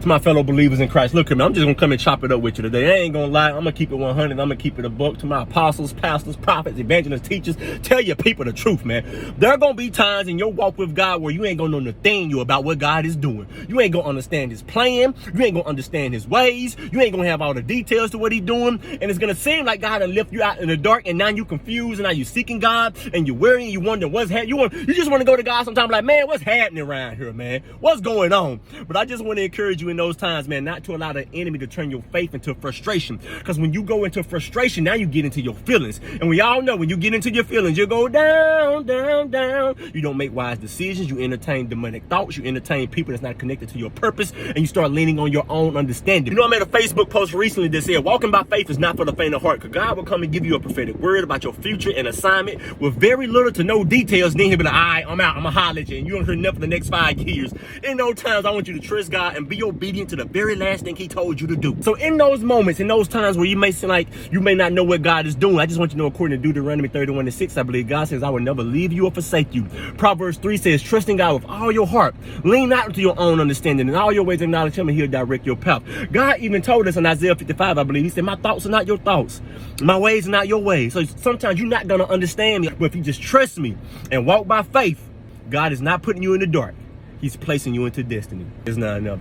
To my fellow believers in Christ, look at me. I'm just gonna come and chop it up with you today. I ain't gonna lie. I'm gonna keep it 100. I'm gonna keep it a book. To my apostles, pastors, prophets, evangelists, teachers, tell your people the truth, man. There are gonna be times in your walk with God where you ain't gonna know nothing about what God is doing. You ain't gonna understand his plan. You ain't gonna understand his ways. You ain't gonna have all the details to what he's doing. And it's gonna seem like God will lift you out in the dark, and now you confused, and now you seeking God, and you're worrying, you wonder what's happening. You just want to go to God sometimes like, man, what's happening around here, man? What's going on? But I just want to encourage you in those times, man, not to allow the enemy to turn your faith into frustration. Because when you go into frustration, now you get into your feelings. And we all know when you get into your feelings, you go down, down, down. You don't make wise decisions. You entertain demonic thoughts. You entertain people that's not connected to your purpose. And you start leaning on your own understanding. You know, I made a Facebook post recently that said, walking by faith is not for the faint of heart. Because God will come and give you a prophetic word about your future and assignment with very little to no details. Then he'll be like, all right, I'm out. I'm going to holler at you. And you don't hear nothing for the next 5 years. In those times, I want you to trust God and be obedient to the very last thing he told you to do. So in those moments, in those times where you may seem like you may not know what God is doing, I just want you to know, according to Deuteronomy 31:6, I believe God says, I will never leave you or forsake you. Proverbs 3 says, trust in God with all your heart. Lean not into your own understanding. In all your ways acknowledge him, and he'll direct your path. God even told us in Isaiah 55, I believe, he said, my thoughts are not your thoughts. My ways are not your ways. So sometimes you're not going to understand me. But if you just trust me and walk by faith, God is not putting you in the dark. He's placing you into destiny. It's not enough.